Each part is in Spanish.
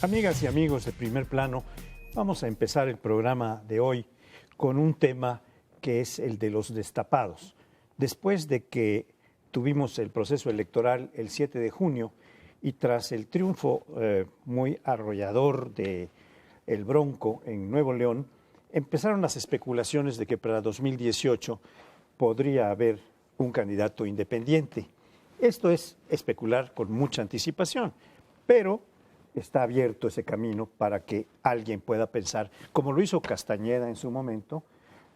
Amigas y amigos de Primer Plano, vamos a empezar el programa de hoy con un tema que es el de los destapados. Después de que tuvimos el proceso electoral el 7 de junio y tras el triunfo muy arrollador de el Bronco en Nuevo León, empezaron las especulaciones de que para 2018 podría haber un candidato independiente. Esto es especular con mucha anticipación, pero está abierto ese camino para que alguien pueda pensar, como lo hizo Castañeda en su momento,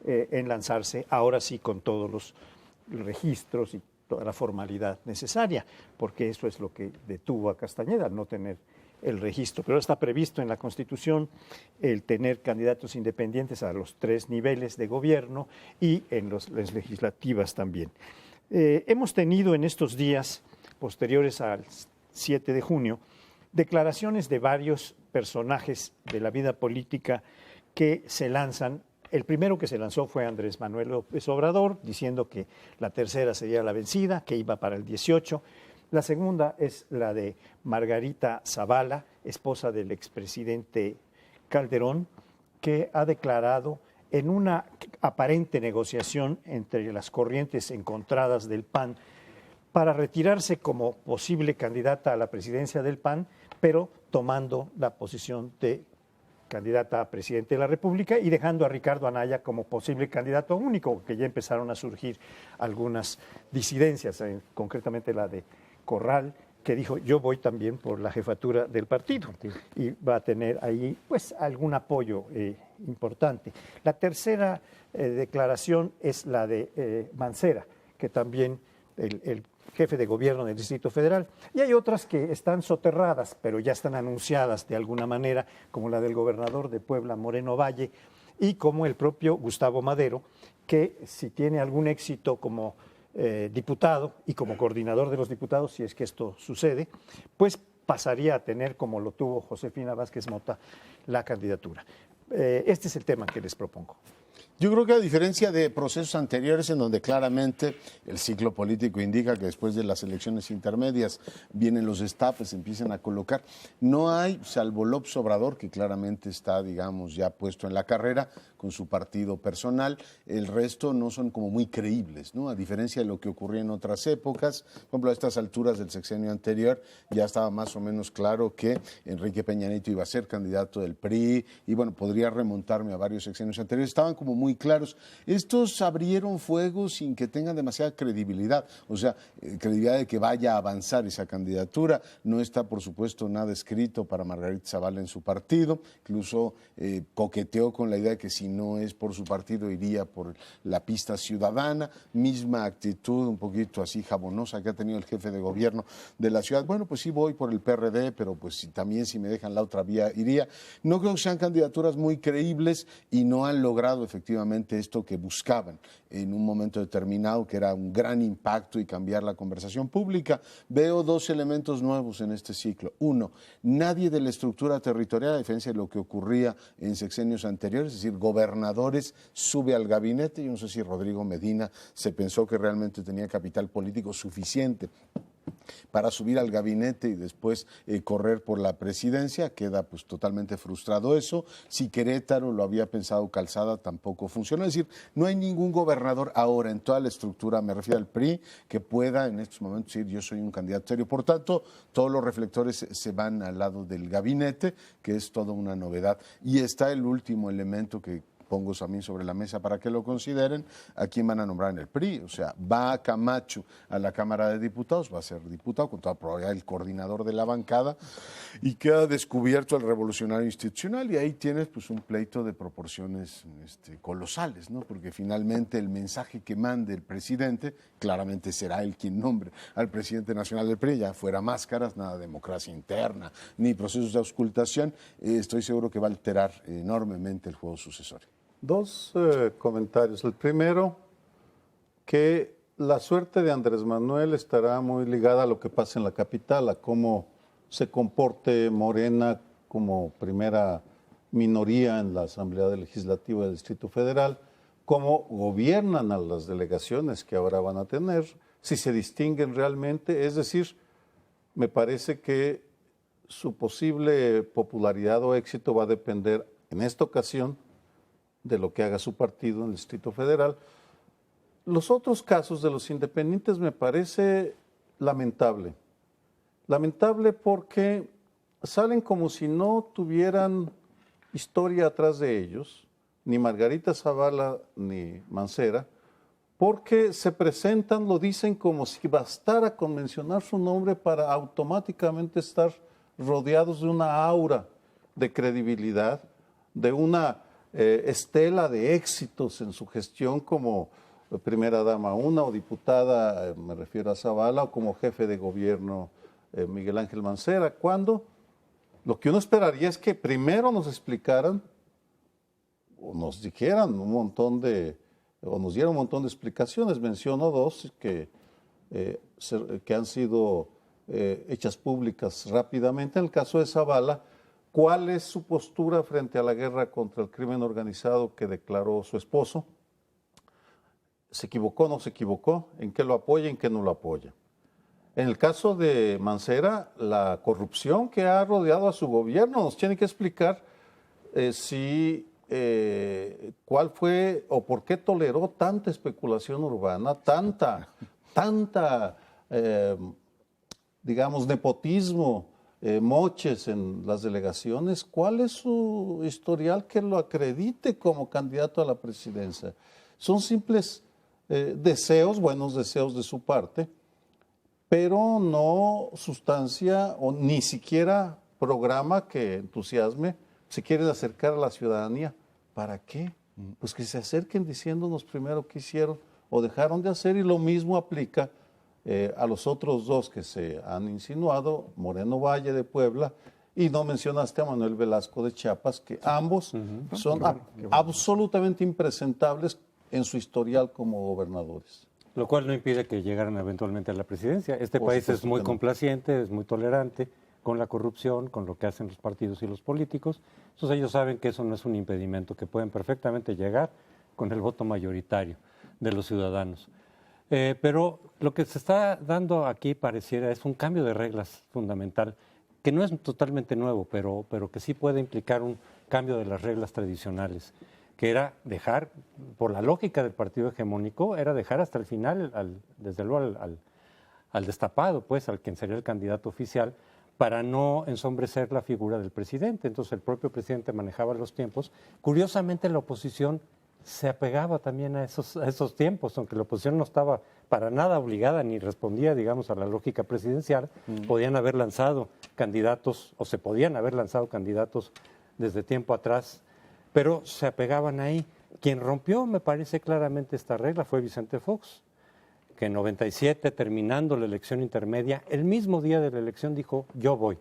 en lanzarse ahora sí con todos los registros y toda la formalidad necesaria, porque eso es lo que detuvo a Castañeda, no tener el registro. Pero está previsto en la Constitución el tener candidatos independientes a los 3 niveles de gobierno y en las legislativas también. Hemos tenido en estos días posteriores al 7 de junio declaraciones de varios personajes de la vida política que se lanzan. El primero que se lanzó fue Andrés Manuel López Obrador, diciendo que la tercera sería la vencida, que iba para el 18. La segunda es la de Margarita Zavala, esposa del expresidente Calderón, que ha declarado en una aparente negociación entre las corrientes encontradas del PAN para retirarse como posible candidata a la presidencia del PAN, pero tomando la posición de candidata a presidente de la República y dejando a Ricardo Anaya como posible candidato único, que ya empezaron a surgir algunas disidencias, concretamente la de Corral, que dijo yo voy también por la jefatura del partido y va a tener ahí pues algún apoyo importante. La tercera declaración es la de Mancera, que también el jefe de gobierno del Distrito Federal, y hay otras que están soterradas, pero ya están anunciadas de alguna manera, como la del gobernador de Puebla, Moreno Valle, y como el propio Gustavo Madero, que si tiene algún éxito como diputado y como coordinador de los diputados, si es que esto sucede, pues pasaría a tener, como lo tuvo Josefina Vázquez Mota, la candidatura. Este es el tema que les propongo. Yo creo que a diferencia de procesos anteriores en donde claramente el ciclo político indica que después de las elecciones intermedias vienen los destapes, se empiezan a colocar, no hay, salvo López Obrador, que claramente está, digamos, ya puesto en la carrera con su partido personal, el resto no son como muy creíbles, ¿no? A diferencia de lo que ocurría en otras épocas, por ejemplo, a estas alturas del sexenio anterior ya estaba más o menos claro que Enrique Peña Nieto iba a ser candidato del PRI y bueno, podría remontarme a varios sexenios anteriores, estaban como muy claros. Estos abrieron fuego sin que tengan demasiada credibilidad, o sea, credibilidad de que vaya a avanzar esa candidatura. No está, por supuesto, nada escrito para Margarita Zavala en su partido, incluso coqueteó con la idea de que si no es por su partido iría por la pista ciudadana, misma actitud un poquito así jabonosa que ha tenido el jefe de gobierno de la ciudad. Bueno, pues sí voy por el PRD, pero pues también si me dejan la otra vía iría. No creo que sean candidaturas muy creíbles y no han logrado efectivamente esto que buscaban en un momento determinado, que era un gran impacto y cambiar la conversación pública. Veo 2 elementos nuevos en este ciclo. Uno, nadie de la estructura territorial, a diferencia de lo que ocurría en sexenios anteriores, es decir, gobernadores sube al gabinete. Yo no sé si Rodrigo Medina se pensó que realmente tenía capital político suficiente para subir al gabinete y después correr por la presidencia, queda pues totalmente frustrado eso. Si Querétaro lo había pensado Calzada, tampoco funcionó. Es decir, no hay ningún gobernador ahora en toda la estructura, me refiero al PRI, que pueda en estos momentos decir yo soy un candidato serio. Por tanto, todos los reflectores se van al lado del gabinete, que es toda una novedad. Y está el último elemento que pongo también sobre la mesa para que lo consideren, a quién van a nombrar en el PRI. O sea, va Camacho a la Cámara de Diputados, va a ser diputado, con toda probabilidad el coordinador de la bancada, y queda descubierto el revolucionario institucional, y ahí tienes pues un pleito de proporciones colosales, ¿no? Porque finalmente el mensaje que mande el presidente, claramente será él quien nombre al presidente nacional del PRI, ya fuera máscaras, nada de democracia interna, ni procesos de auscultación, estoy seguro que va a alterar enormemente el juego sucesorio. 2 comentarios. El primero, que la suerte de Andrés Manuel estará muy ligada a lo que pasa en la capital, a cómo se comporte Morena como primera minoría en la Asamblea Legislativa del Distrito Federal, cómo gobiernan a las delegaciones que ahora van a tener, si se distinguen realmente. Es decir, me parece que su posible popularidad o éxito va a depender, en esta ocasión, de lo que haga su partido en el Distrito Federal. Los otros casos de los independientes me parece lamentable. Lamentable porque salen como si no tuvieran historia atrás de ellos, ni Margarita Zavala ni Mancera, porque se presentan, lo dicen como si bastara con mencionar su nombre para automáticamente estar rodeados de una aura de credibilidad, de una estela de éxitos en su gestión como primera dama una o diputada, me refiero a Zavala, o como jefe de gobierno Miguel Ángel Mancera, cuando lo que uno esperaría es que primero nos explicaran o nos dijeran o nos dieran un montón de explicaciones. Menciono dos que han sido hechas públicas rápidamente. En el caso de Zavala, ¿cuál es su postura frente a la guerra contra el crimen organizado que declaró su esposo? ¿Se equivocó o no se equivocó? ¿En qué lo apoya, en qué no lo apoya? En el caso de Mancera, la corrupción que ha rodeado a su gobierno nos tiene que explicar cuál fue o por qué toleró tanta especulación urbana, tanta digamos, nepotismo, moches en las delegaciones. ¿Cuál es su historial que lo acredite como candidato a la presidencia? Son simples deseos, buenos deseos de su parte, pero no sustancia o ni siquiera programa que entusiasme. Se quieren acercar a la ciudadanía. ¿Para qué? Pues que se acerquen diciéndonos primero qué hicieron o dejaron de hacer, y lo mismo aplica a los otros dos que se han insinuado, Moreno Valle de Puebla, y no mencionaste a Manuel Velasco de Chiapas, que ambos son absolutamente impresentables en su historial como gobernadores. Lo cual no impide que llegaran eventualmente a la presidencia. Este país es muy complaciente, es muy tolerante con la corrupción, con lo que hacen los partidos y los políticos. Entonces ellos saben que eso no es un impedimento, que pueden perfectamente llegar con el voto mayoritario de los ciudadanos. Pero lo que se está dando aquí pareciera es un cambio de reglas fundamental, que no es totalmente nuevo, pero que sí puede implicar un cambio de las reglas tradicionales, que era dejar, por la lógica del partido hegemónico, era dejar hasta el final, desde luego al destapado, pues, al quien sería el candidato oficial, para no ensombrecer la figura del presidente. Entonces el propio presidente manejaba los tiempos. Curiosamente la oposición se apegaba también a esos tiempos, aunque la oposición no estaba para nada obligada ni respondía, digamos, a la lógica presidencial. Podían haber lanzado candidatos, o se podían haber lanzado candidatos desde tiempo atrás, pero se apegaban ahí. Quien rompió, me parece claramente, esta regla fue Vicente Fox, que en 97, terminando la elección intermedia, el mismo día de la elección dijo, yo voy,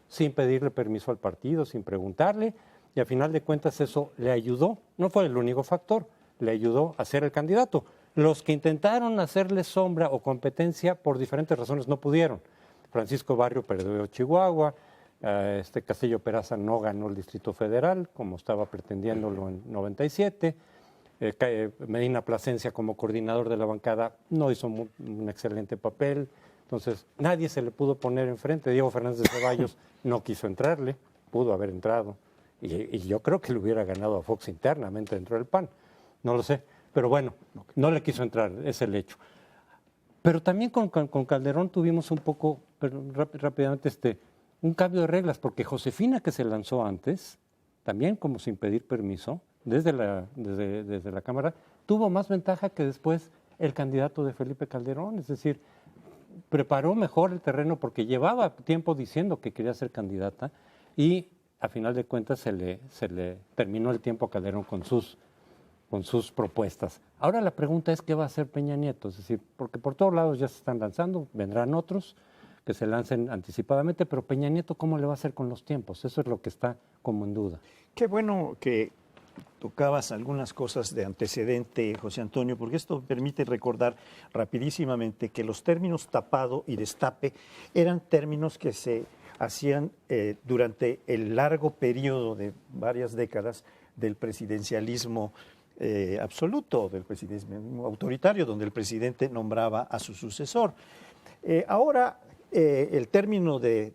sin pedirle permiso al partido, sin preguntarle, y a final de cuentas eso le ayudó, no fue el único factor, le ayudó a ser el candidato. Los que intentaron hacerle sombra o competencia por diferentes razones no pudieron. Francisco Barrio perdió Chihuahua, Castillo Peraza no ganó el Distrito Federal, como estaba pretendiéndolo en 97, Medina Plasencia como coordinador de la bancada no hizo un excelente papel, entonces nadie se le pudo poner enfrente. Diego Fernández de Ceballos no quiso entrarle, pudo haber entrado, y yo creo que le hubiera ganado a Fox internamente dentro del PAN, no lo sé, pero bueno, no le quiso entrar, es el hecho. Pero también con Calderón tuvimos un poco, rápidamente, un cambio de reglas, porque Josefina, que se lanzó antes, también como sin pedir permiso, desde la Cámara, tuvo más ventaja que después el candidato de Felipe Calderón, es decir, preparó mejor el terreno porque llevaba tiempo diciendo que quería ser candidata y a final de cuentas se le terminó el tiempo a Calderón con sus propuestas. Ahora la pregunta es qué va a hacer Peña Nieto, es decir, porque por todos lados ya se están lanzando, vendrán otros que se lancen anticipadamente, pero Peña Nieto, ¿cómo le va a hacer con los tiempos? Eso es lo que está como en duda. Qué bueno que tocabas algunas cosas de antecedente, José Antonio, porque esto permite recordar rapidísimamente que los términos tapado y destape eran términos que se hacían durante el largo periodo de varias décadas del presidencialismo absoluto, del presidencialismo autoritario, donde el presidente nombraba a su sucesor. Ahora el término de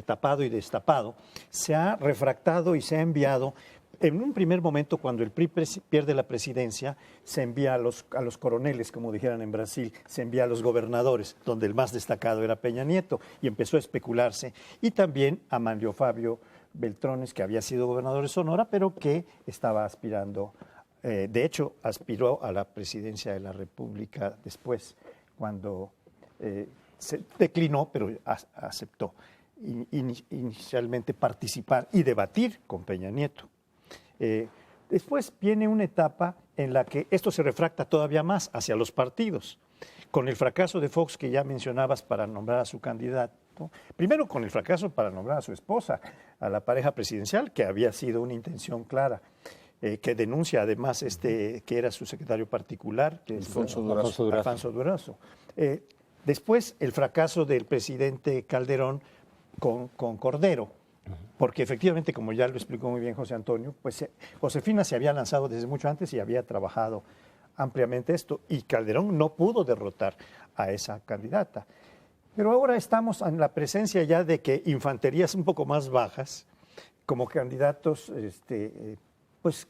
tapado y destapado se ha refractado y se ha enviado. En un primer momento, cuando el PRI pierde la presidencia, se envía a los coroneles, como dijeran en Brasil, se envía a los gobernadores, donde el más destacado era Peña Nieto, y empezó a especularse. Y también a Manlio Fabio Beltrones, que había sido gobernador de Sonora, pero que estaba aspirando, de hecho, aspiró a la presidencia de la República después, cuando se declinó, pero aceptó inicialmente participar y debatir con Peña Nieto. Después viene una etapa en la que esto se refracta todavía más hacia los partidos, con el fracaso de Fox que ya mencionabas para nombrar a su candidato, primero con el fracaso para nombrar a su esposa, a la pareja presidencial, que había sido una intención clara, que denuncia además que era su secretario particular, que es Alfonso Durazo. Después el fracaso del presidente Calderón con Cordero, porque efectivamente, como ya lo explicó muy bien José Antonio, pues Josefina se había lanzado desde mucho antes y había trabajado ampliamente esto, y Calderón no pudo derrotar a esa candidata. Pero ahora estamos en la presencia ya de que infanterías un poco más bajas, como candidatos, pues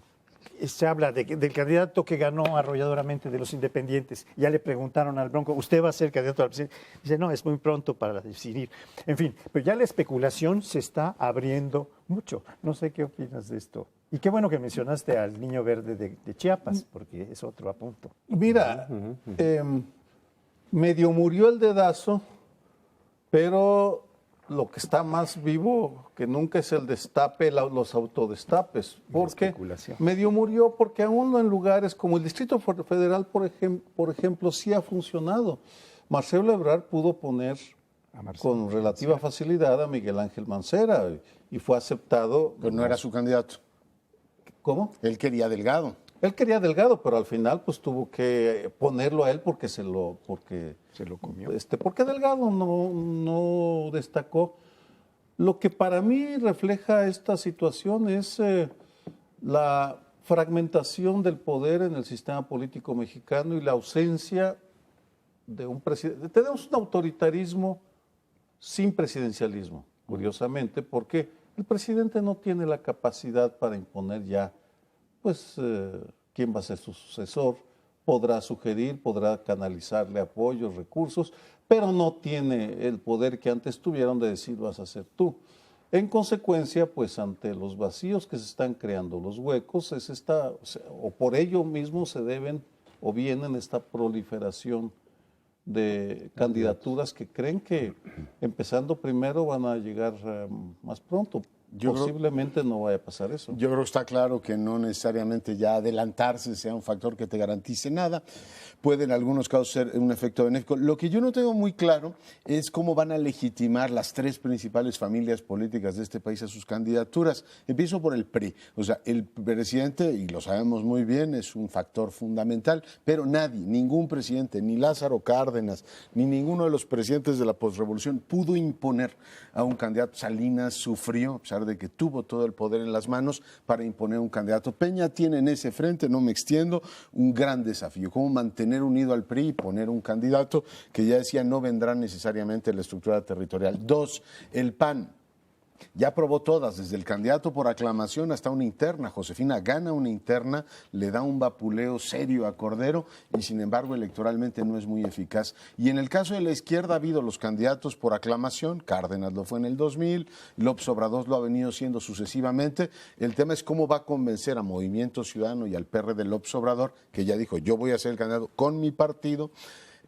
se habla del candidato que ganó arrolladoramente de los independientes. Ya le preguntaron al Bronco, ¿usted va a ser candidato a la presidencia? Dice, no, es muy pronto para decidir. En fin, pero ya la especulación se está abriendo mucho. No sé qué opinas de esto. Y qué bueno que mencionaste al Niño Verde de Chiapas, porque es otro apunto. Mira, medio murió el dedazo, pero lo que está más vivo que nunca es el destape, los autodestapes. Porque medio murió porque aún en lugares como el Distrito Federal, por ejemplo, sí ha funcionado. Marcelo Ebrard pudo poner con relativa facilidad a Miguel Ángel Mancera y fue aceptado. Pero no era su candidato. ¿Cómo? Él quería Delgado. Él quería Delgado, pero al final pues tuvo que ponerlo a él porque se lo comió. Porque Delgado no destacó. Lo que para mí refleja esta situación es la fragmentación del poder en el sistema político mexicano y la ausencia de un presidente. Tenemos un autoritarismo sin presidencialismo, curiosamente, porque el presidente no tiene la capacidad para imponer ya pues quién va a ser su sucesor, podrá sugerir, podrá canalizarle apoyos, recursos, pero no tiene el poder que antes tuvieron de decir vas a ser tú. En consecuencia, pues ante los vacíos que se están creando, los huecos, o por ello mismo se deben o vienen esta proliferación de candidaturas que creen que empezando primero van a llegar más pronto. Posiblemente no vaya a pasar eso. Yo creo que está claro que no necesariamente ya adelantarse sea un factor que te garantice nada. Puede en algunos casos ser un efecto benéfico. Lo que yo no tengo muy claro es cómo van a legitimar las tres principales familias políticas de este país a sus candidaturas. Empiezo por el PRI. O sea, el presidente, y lo sabemos muy bien, es un factor fundamental, pero nadie, ningún presidente, ni Lázaro Cárdenas, ni ninguno de los presidentes de la posrevolución pudo imponer a un candidato. Salinas sufrió, a pesar de que tuvo todo el poder en las manos, para imponer un candidato. Peña tiene en ese frente, no me extiendo, un gran desafío. Cómo mantener unido al PRI y poner un candidato que ya decía no vendrá necesariamente de la estructura territorial. Dos, el PAN. Ya probó todas, desde el candidato por aclamación hasta una interna. Josefina gana una interna, le da un vapuleo serio a Cordero y sin embargo electoralmente no es muy eficaz. Y en el caso de la izquierda ha habido los candidatos por aclamación, Cárdenas lo fue en el 2000, López Obrador lo ha venido siendo sucesivamente. El tema es cómo va a convencer a Movimiento Ciudadano y al PRD de López Obrador, que ya dijo yo voy a ser el candidato con mi partido.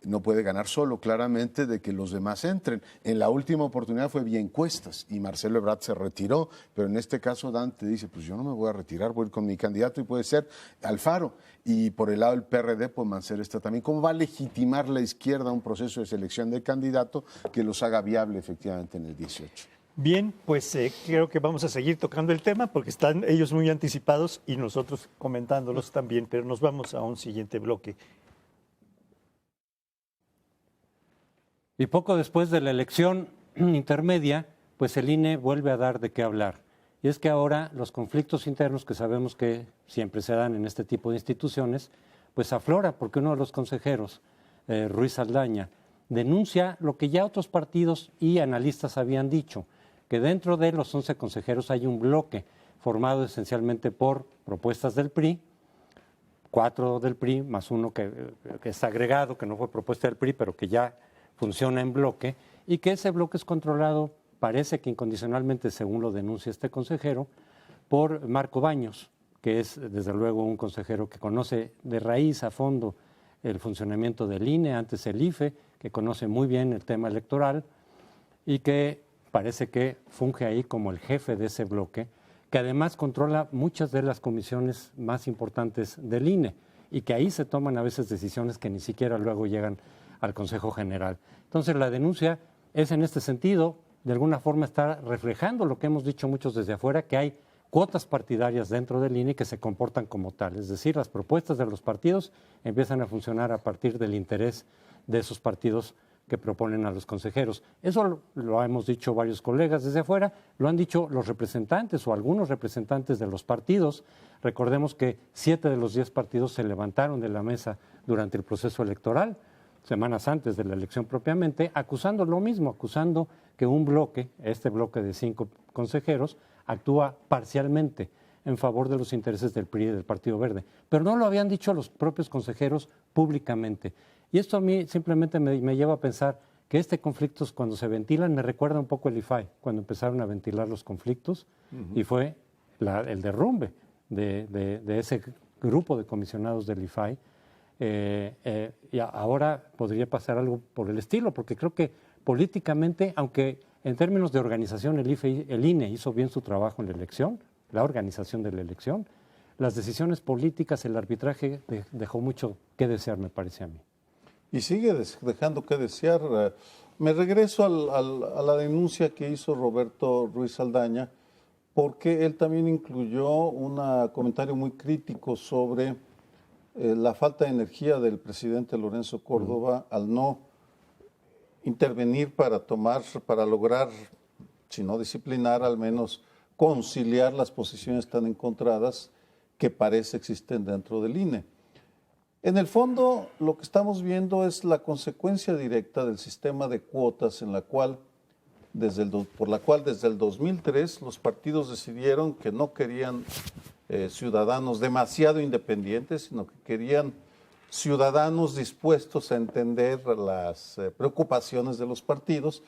No puede ganar solo, claramente, de que los demás entren. En la última oportunidad fue vía encuestas y Marcelo Ebrard se retiró, pero en este caso Dante dice, pues yo no me voy a retirar, voy a ir con mi candidato y puede ser Alfaro. Y por el lado del PRD, pues Mancera está también. ¿Cómo va a legitimar la izquierda un proceso de selección de candidato que los haga viable efectivamente en el 18? Bien, pues creo que vamos a seguir tocando el tema porque están ellos muy anticipados y nosotros comentándolos también, pero nos vamos a un siguiente bloque. Y poco después de la elección intermedia, pues el INE vuelve a dar de qué hablar. Y es que ahora los conflictos internos que sabemos que siempre se dan en este tipo de instituciones, pues aflora porque uno de los consejeros, Ruiz Saldaña, denuncia lo que ya otros partidos y analistas habían dicho, que dentro de los 11 consejeros hay un bloque formado esencialmente por propuestas del PRI, 4 del PRI, más uno que es agregado, que no fue propuesta del PRI, pero que ya funciona en bloque, y que ese bloque es controlado, parece que incondicionalmente, según lo denuncia este consejero, por Marco Baños, que es desde luego un consejero que conoce de raíz a fondo el funcionamiento del INE, antes el IFE, que conoce muy bien el tema electoral y que parece que funge ahí como el jefe de ese bloque, que además controla muchas de las comisiones más importantes del INE y que ahí se toman a veces decisiones que ni siquiera luego llegan al Consejo General. Entonces la denuncia es en este sentido, de alguna forma está reflejando lo que hemos dicho muchos desde afuera, que hay cuotas partidarias dentro del INE que se comportan como tal. Es decir, las propuestas de los partidos empiezan a funcionar a partir del interés de esos partidos que proponen a los consejeros. Eso lo hemos dicho varios colegas desde afuera, lo han dicho los representantes o algunos representantes de los partidos. Recordemos que 7 de los 10 partidos se levantaron de la mesa durante el proceso electoral, semanas antes de la elección propiamente, acusando lo mismo, acusando que un bloque, este bloque de 5 consejeros, actúa parcialmente en favor de los intereses del PRI y del Partido Verde. Pero no lo habían dicho los propios consejeros públicamente. Y esto a mí simplemente me lleva a pensar que este conflicto, cuando se ventilan, me recuerda un poco el IFAI, cuando empezaron a ventilar los conflictos, y fue el derrumbe de ese grupo de comisionados del IFAI. Y ahora podría pasar algo por el estilo, porque creo que políticamente, aunque en términos de organización el INE hizo bien su trabajo en la elección, la organización de la elección, las decisiones políticas, el arbitraje dejó mucho que desear, me parece a mí. Y sigue dejando que desear. Me regreso a la denuncia que hizo Roberto Ruiz Saldaña, porque él también incluyó un comentario muy crítico sobre la falta de energía del presidente Lorenzo Córdoba al no intervenir para lograr, si no disciplinar, al menos conciliar las posiciones tan encontradas que parece existen dentro del INE. En el fondo, lo que estamos viendo es la consecuencia directa del sistema de cuotas por la cual desde el 2003 los partidos decidieron que no querían ciudadanos demasiado independientes, sino que querían ciudadanos dispuestos a entender las preocupaciones de los partidos.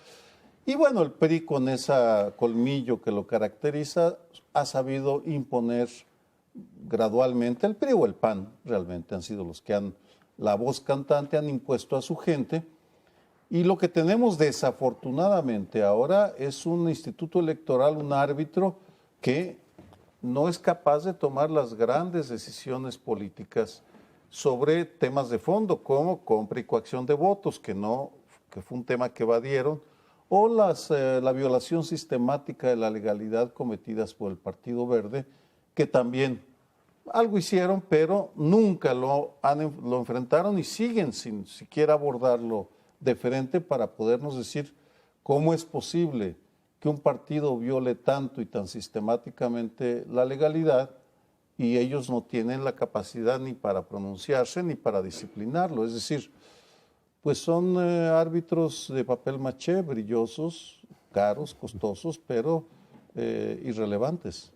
Y bueno, el PRI, con ese colmillo que lo caracteriza, ha sabido imponer gradualmente. El PRI o el PAN realmente han sido los que la voz cantante, han impuesto a su gente. Y lo que tenemos desafortunadamente ahora es un instituto electoral, un árbitro que no es capaz de tomar las grandes decisiones políticas sobre temas de fondo, como compra y coacción de votos, que fue un tema que evadieron, o la violación sistemática de la legalidad cometidas por el Partido Verde, que también algo hicieron, pero nunca lo enfrentaron y siguen sin siquiera abordarlo de frente para podernos decir cómo es posible que un partido viole tanto y tan sistemáticamente la legalidad y ellos no tienen la capacidad ni para pronunciarse ni para disciplinarlo. Es decir, pues son árbitros de papel maché, brillosos, caros, costosos, pero irrelevantes.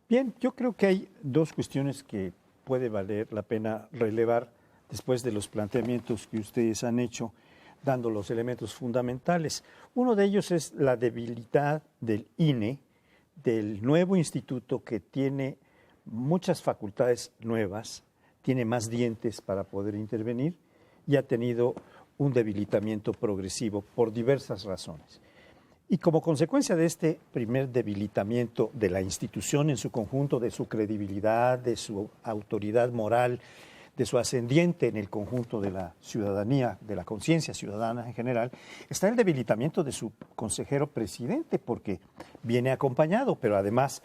Bien, yo creo que hay 2 cuestiones que puede valer la pena relevar después de los planteamientos que ustedes han hecho, dando los elementos fundamentales. Uno de ellos es la debilidad del INE, del nuevo instituto que tiene muchas facultades nuevas, tiene más dientes para poder intervenir y ha tenido un debilitamiento progresivo por diversas razones. Y como consecuencia de este primer debilitamiento de la institución en su conjunto, de su credibilidad, de su autoridad moral, de su ascendiente en el conjunto de la ciudadanía, de la conciencia ciudadana en general, está el debilitamiento de su consejero presidente, porque viene acompañado, pero además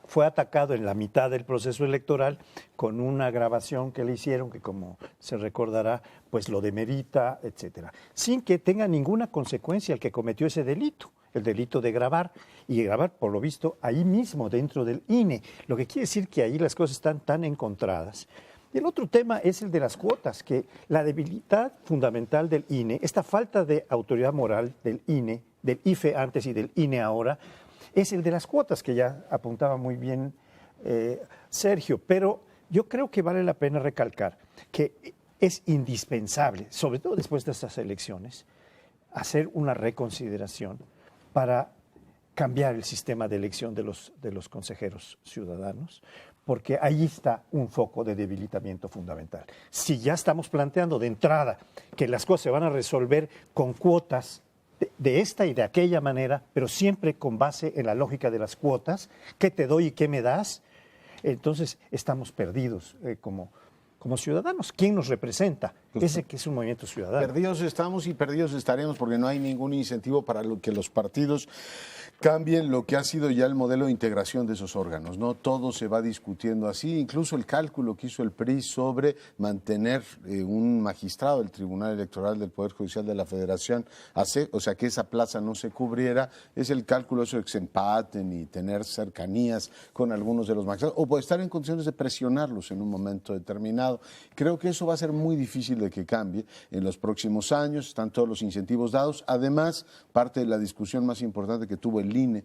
fue atacado en la mitad del proceso electoral con una grabación que le hicieron, que como se recordará, pues lo demerita, etcétera, sin que tenga ninguna consecuencia el que cometió ese delito, el delito de grabar, y grabar, por lo visto, ahí mismo dentro del INE, lo que quiere decir que ahí las cosas están tan encontradas Y el otro tema es el de las cuotas, que la debilidad fundamental del INE, esta falta de autoridad moral del INE, del IFE antes y del INE ahora, es el de las cuotas, que ya apuntaba muy bien Sergio. Pero yo creo que vale la pena recalcar que es indispensable, sobre todo después de estas elecciones, hacer una reconsideración para cambiar el sistema de elección de los consejeros ciudadanos, porque ahí está un foco de debilitamiento fundamental. Si ya estamos planteando de entrada que las cosas se van a resolver con cuotas de esta y de aquella manera, pero siempre con base en la lógica de las cuotas, ¿qué te doy y qué me das? Entonces estamos perdidos como ciudadanos. ¿Quién nos representa? Ese que es un movimiento ciudadano. Perdidos estamos y perdidos estaremos porque no hay ningún incentivo para que los partidos cambien lo que ha sido ya el modelo de integración de esos órganos, ¿no? Todo se va discutiendo así, incluso el cálculo que hizo el PRI sobre mantener un magistrado del Tribunal Electoral del Poder Judicial de la Federación, o sea, que esa plaza no se cubriera, es el cálculo eso de que se empaten y tener cercanías con algunos de los magistrados, o puede estar en condiciones de presionarlos en un momento determinado. Creo que eso va a ser muy difícil de que cambie en los próximos años, están todos los incentivos dados. Además, parte de la discusión más importante que tuvo el INE,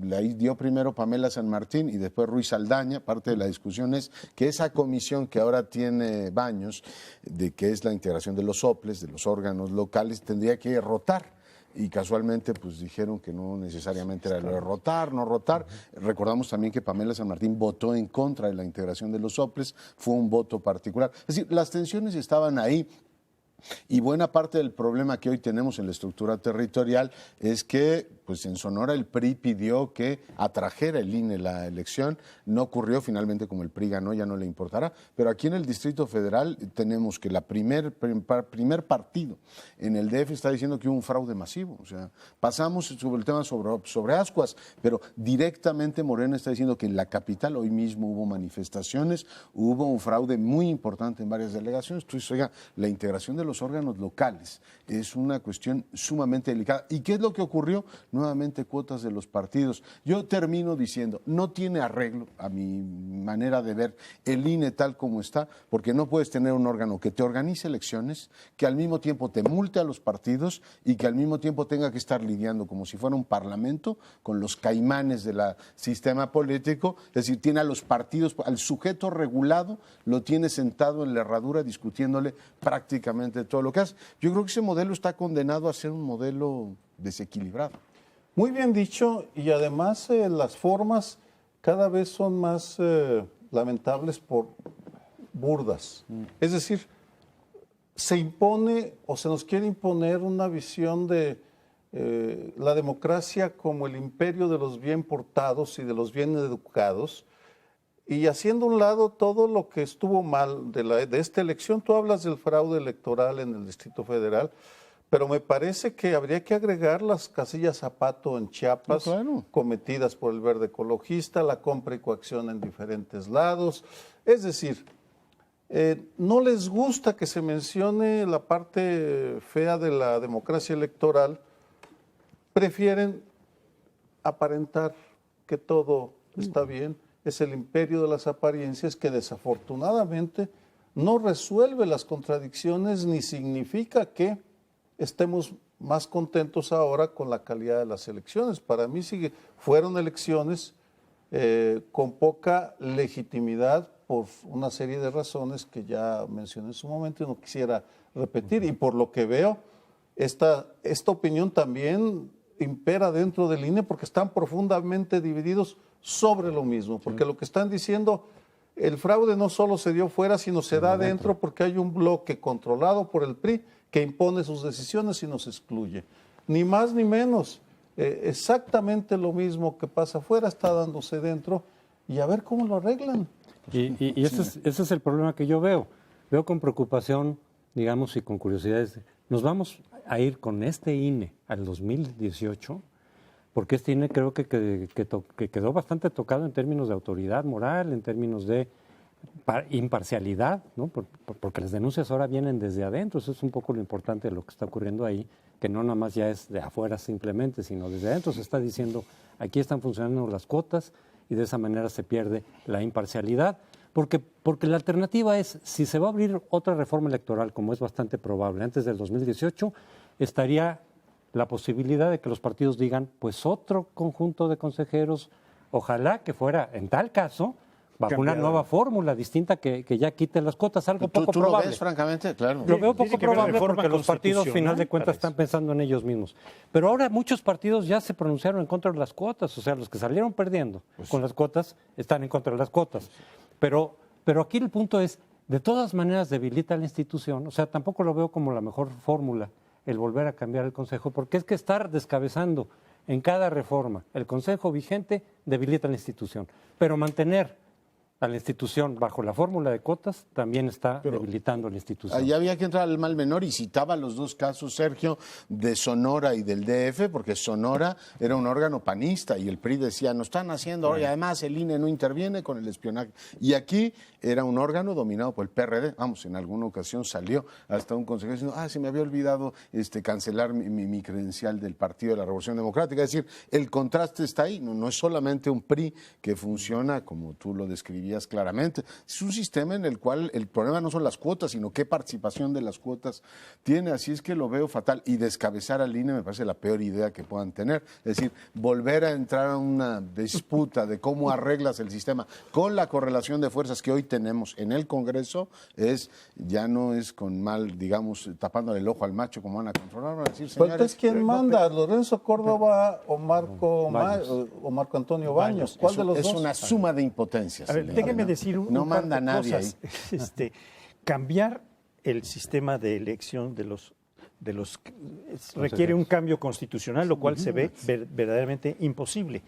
la dio primero Pamela San Martín y después Ruiz Saldaña. Parte de la discusión es que esa comisión que ahora tiene Baños, de que es la integración de los OPLES, de los órganos locales, tendría que rotar. Y casualmente pues dijeron que no necesariamente era lo de rotar, no rotar. Recordamos también que Pamela San Martín votó en contra de la integración de los OPLES, fue un voto particular. Es decir, las tensiones estaban ahí. Y buena parte del problema que hoy tenemos en la estructura territorial es que pues en Sonora el PRI pidió que atrajera el INE la elección, no ocurrió, finalmente como el PRI ganó ya no le importará, pero aquí en el Distrito Federal tenemos que la primer partido en el DF está diciendo que hubo un fraude masivo, o sea, pasamos sobre el tema sobre ascuas, pero directamente Morena está diciendo que en la capital hoy mismo hubo manifestaciones, hubo un fraude muy importante en varias delegaciones. Entonces, oiga, la integración de los órganos locales es una cuestión sumamente delicada. ¿Y qué es lo que ocurrió? Nuevamente cuotas de los partidos. Yo termino diciendo, no tiene arreglo, a mi manera de ver, el INE tal como está, porque no puedes tener un órgano que te organice elecciones, que al mismo tiempo te multe a los partidos y que al mismo tiempo tenga que estar lidiando como si fuera un parlamento con los caimanes del sistema político. Es decir, tiene a los partidos, al sujeto regulado, lo tiene sentado en la herradura discutiéndole prácticamente todo lo que hace. Yo creo que ese modelo está condenado a ser un modelo desequilibrado. Muy bien dicho, y además las formas cada vez son más lamentables por burdas. Es decir, se impone o se nos quiere imponer una visión de la democracia como el imperio de los bien portados y de los bien educados, y haciendo a un lado todo lo que estuvo mal de esta elección. Tú hablas del fraude electoral en el Distrito Federal, pero me parece que habría que agregar las casillas zapato en Chiapas, claro, cometidas por el Verde Ecologista, la compra y coacción en diferentes lados. Es decir, no les gusta que se mencione la parte fea de la democracia electoral, prefieren aparentar que todo está bien. Es el imperio de las apariencias que desafortunadamente no resuelve las contradicciones ni significa que estemos más contentos ahora con la calidad de las elecciones. Para mí fueron elecciones con poca legitimidad por una serie de razones que ya mencioné en su momento y no quisiera repetir. Y por lo que veo, esta opinión también impera dentro del INE porque están profundamente divididos sobre lo mismo, porque lo que están diciendo, el fraude no solo se dio fuera, sino se da dentro porque hay un bloque controlado por el PRI que impone sus decisiones y nos excluye. Ni más ni menos. Exactamente lo mismo que pasa afuera está dándose dentro y a ver cómo lo arreglan. Y ese es el problema que yo veo. Veo con preocupación, digamos, y con curiosidades. Nos vamos a ir con este INE al 2018, porque este INE creo que quedó bastante tocado en términos de autoridad moral, en términos de imparcialidad, ¿no? Porque las denuncias ahora vienen desde adentro. Eso es un poco lo importante de lo que está ocurriendo ahí, que no nada más ya es de afuera simplemente, sino desde adentro se está diciendo, aquí están funcionando las cuotas y de esa manera se pierde la imparcialidad. Porque la alternativa es, si se va a abrir otra reforma electoral, como es bastante probable, antes del 2018, estaría la posibilidad de que los partidos digan, pues otro conjunto de consejeros, ojalá que fuera, en tal caso, bajo una nueva fórmula distinta que ya quite las cuotas, algo poco ¿Tú probable. lo ves, francamente? Claro. Lo veo Tiene poco que haber probable reforma porque los partidos, constitucional final de cuentas, para están eso. pensando en ellos mismos. Pero ahora muchos partidos ya se pronunciaron en contra de las cuotas, o sea, los que salieron perdiendo con las cuotas están en contra de las cuotas. Pero aquí el punto es, de todas maneras debilita la institución, o sea, tampoco lo veo como la mejor fórmula el volver a cambiar el Consejo, porque es que estar descabezando en cada reforma el Consejo vigente debilita la institución, pero mantener a la institución bajo la fórmula de cuotas también está debilitando la institución. Ahí había que entrar al mal menor y citaba los dos casos, Sergio, de Sonora y del DF, porque Sonora era un órgano panista y el PRI decía, no están haciendo ahora, y además el INE no interviene con el espionaje. Y aquí era un órgano dominado por el PRD, vamos, en alguna ocasión salió hasta un consejero diciendo, se me había olvidado cancelar mi credencial del Partido de la Revolución Democrática. Es decir, el contraste está ahí, no es solamente un PRI que funciona como tú lo describías claramente, es un sistema en el cual el problema no son las cuotas, sino qué participación de las cuotas tiene, así es que lo veo fatal, y descabezar al INE me parece la peor idea que puedan tener, es decir, volver a entrar a una disputa de cómo arreglas el sistema con la correlación de fuerzas que hoy tenemos en el Congreso, ya no es con mal, digamos, tapándole el ojo al macho como van a controlar, van a decir, señores... Entonces, ¿quién manda? ¿Lorenzo Córdoba o Marco Antonio Baños? ¿Cuál de los dos? Es una suma de impotencias. A ver, déjeme decir no par manda de nadie cosas. Cambiar el sistema de elección de los requiere un cambio constitucional, lo cual se ve verdaderamente imposible.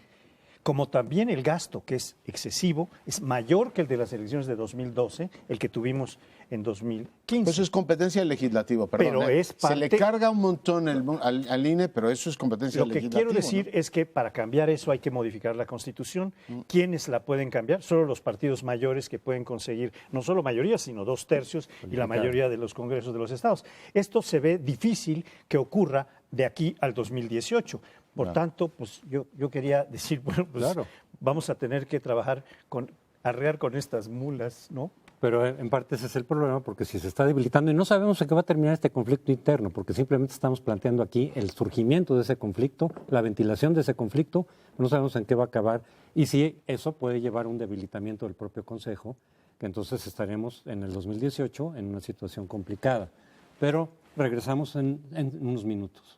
Como también el gasto, que es excesivo, es mayor que el de las elecciones de 2012, el que tuvimos en 2015. Eso es competencia legislativa, perdón. Pero es parte... Se le carga un montón al INE, pero eso es competencia legislativa. Lo que quiero decir es que para cambiar eso hay que modificar la Constitución. ¿Quiénes la pueden cambiar? Solo los partidos mayores que pueden conseguir no solo mayoría, sino 2/3 y la mayoría de los congresos de los estados. Esto se ve difícil que ocurra de aquí al 2018. Por tanto, pues yo quería decir, bueno, pues vamos a tener que trabajar arrear con estas mulas, ¿no? Pero en parte ese es el problema, porque si se está debilitando y no sabemos en qué va a terminar este conflicto interno, porque simplemente estamos planteando aquí el surgimiento de ese conflicto, la ventilación de ese conflicto, no sabemos en qué va a acabar y si eso puede llevar a un debilitamiento del propio Consejo, que entonces estaremos en el 2018 en una situación complicada. Pero regresamos en unos minutos.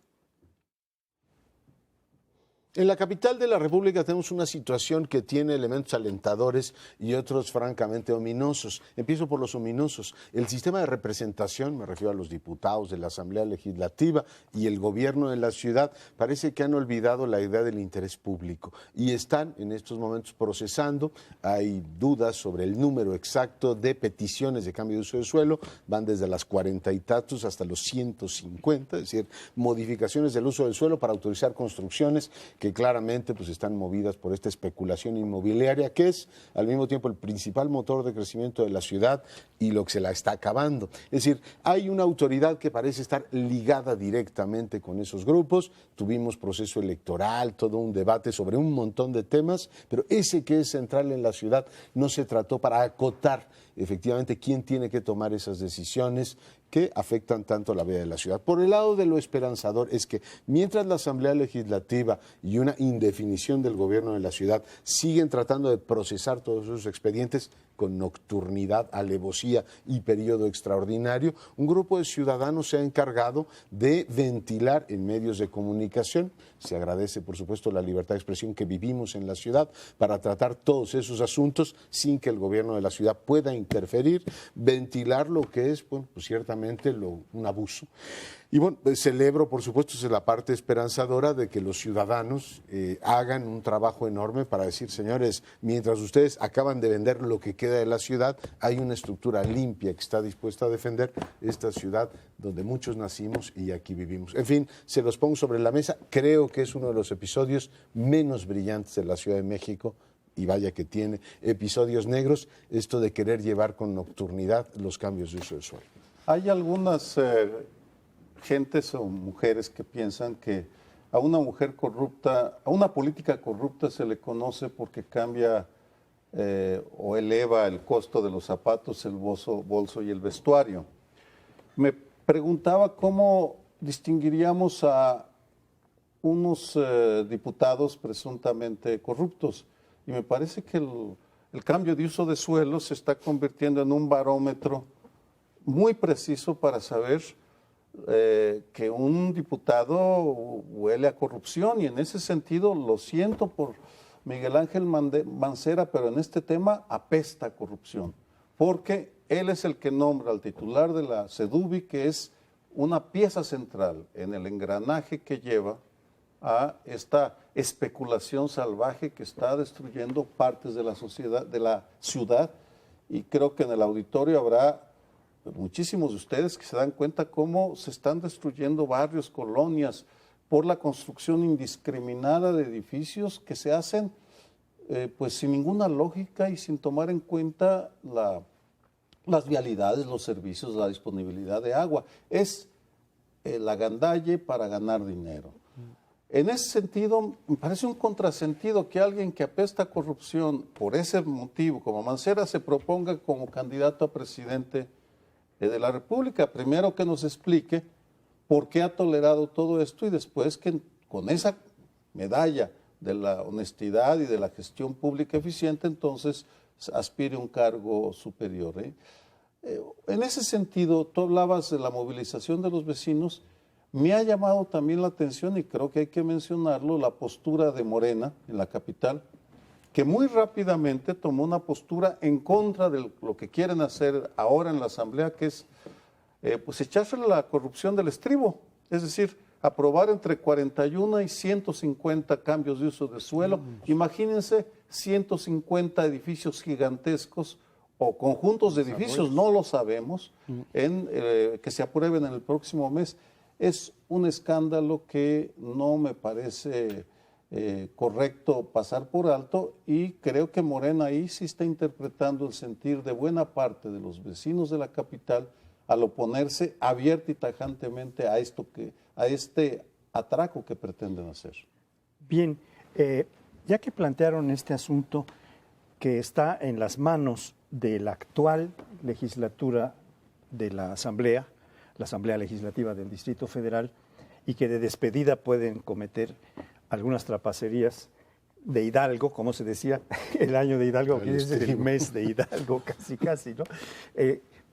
En la capital de la República tenemos una situación que tiene elementos alentadores y otros francamente ominosos. Empiezo por los ominosos. El sistema de representación, me refiero a los diputados de la Asamblea Legislativa y el gobierno de la ciudad, parece que han olvidado la idea del interés público y están en estos momentos procesando. Hay dudas sobre el número exacto de peticiones de cambio de uso de suelo, van desde las 40 y tantos hasta los 150, es decir, modificaciones del uso del suelo para autorizar construcciones que claramente pues están movidas por esta especulación inmobiliaria, que es al mismo tiempo el principal motor de crecimiento de la ciudad y lo que se la está acabando. Es decir, hay una autoridad que parece estar ligada directamente con esos grupos. Tuvimos proceso electoral, todo un debate sobre un montón de temas, pero ese que es central en la ciudad no se trató para acotar efectivamente quién tiene que tomar esas decisiones que afectan tanto la vida de la ciudad. Por el lado de lo esperanzador es que mientras la Asamblea Legislativa y una indefinición del gobierno de la ciudad siguen tratando de procesar todos esos expedientes con nocturnidad, alevosía y periodo extraordinario, un grupo de ciudadanos se ha encargado de ventilar en medios de comunicación. Se agradece, por supuesto, la libertad de expresión que vivimos en la ciudad para tratar todos esos asuntos sin que el gobierno de la ciudad pueda interferir, ventilar lo que es, bueno, pues ciertamente un abuso. Y bueno, celebro, por supuesto, es la parte esperanzadora de que los ciudadanos hagan un trabajo enorme para decir, señores, mientras ustedes acaban de vender lo que queda de la ciudad, hay una estructura limpia que está dispuesta a defender esta ciudad donde muchos nacimos y aquí vivimos. En fin, se los pongo sobre la mesa. Creo que es uno de los episodios menos brillantes de la Ciudad de México. Y vaya que tiene episodios negros, esto de querer llevar con nocturnidad los cambios de uso del suelo. Hay algunas gentes o mujeres que piensan que a una mujer corrupta, a una política corrupta se le conoce porque cambia o eleva el costo de los zapatos, el bolso y el vestuario. Me preguntaba cómo distinguiríamos a unos diputados presuntamente corruptos. Y me parece que el cambio de uso de suelo se está convirtiendo en un barómetro muy preciso para saber que un diputado huele a corrupción. Y en ese sentido, lo siento por Miguel Ángel Mancera, pero en este tema apesta a corrupción, porque él es el que nombra al titular de la SEDUBI, que es una pieza central en el engranaje que lleva a esta especulación salvaje que está destruyendo partes de la sociedad, de la ciudad, y creo que en el auditorio habrá muchísimos de ustedes que se dan cuenta cómo se están destruyendo barrios, colonias, por la construcción indiscriminada de edificios que se hacen pues sin ninguna lógica y sin tomar en cuenta las vialidades, los servicios, la disponibilidad de agua. Es el agandalle para ganar dinero. En ese sentido, me parece un contrasentido que alguien que apesta a corrupción por ese motivo, como Mancera, se proponga como candidato a presidente de la República. Primero que nos explique por qué ha tolerado todo esto y después que con esa medalla de la honestidad y de la gestión pública eficiente, entonces aspire a un cargo superior. En ese sentido, tú hablabas de la movilización de los vecinos. Me ha llamado también la atención, y creo que hay que mencionarlo, la postura de Morena en la capital, que muy rápidamente tomó una postura en contra de lo que quieren hacer ahora en la Asamblea, que es pues echarse la corrupción del estribo, es decir, aprobar entre 41 y 150 cambios de uso de suelo. Imagínense 150 edificios gigantescos o conjuntos de edificios, no lo sabemos, que se aprueben en el próximo mes. Es un escándalo que no me parece correcto pasar por alto, y creo que Morena ahí sí está interpretando el sentir de buena parte de los vecinos de la capital al oponerse abierta y tajantemente a este atraco que pretenden hacer. Bien, ya que plantearon este asunto que está en las manos de la actual legislatura de la Asamblea Legislativa del Distrito Federal, y que de despedida pueden cometer algunas trapacerías de Hidalgo, como se decía, el año de Hidalgo, que es el mes de Hidalgo, casi, ¿no?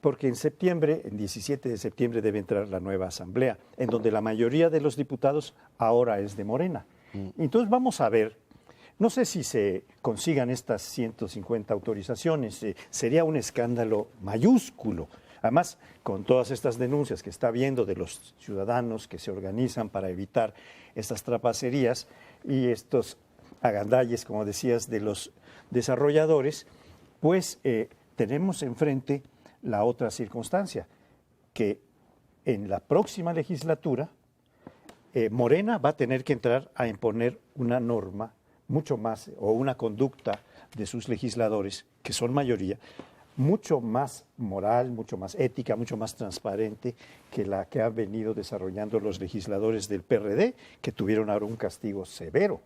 Porque en septiembre, el 17 de septiembre, debe entrar la nueva Asamblea, en donde la mayoría de los diputados ahora es de Morena. Entonces vamos a ver, no sé si se consigan estas 150 autorizaciones, sería un escándalo mayúsculo. Además, con todas estas denuncias que está habiendo de los ciudadanos que se organizan para evitar estas trapacerías y estos agandalles, como decías, de los desarrolladores, pues tenemos enfrente la otra circunstancia, que en la próxima legislatura Morena va a tener que entrar a imponer una norma mucho más, o una conducta de sus legisladores, que son mayoría, mucho más moral, mucho más ética, mucho más transparente que la que han venido desarrollando los legisladores del PRD, que tuvieron ahora un castigo severo,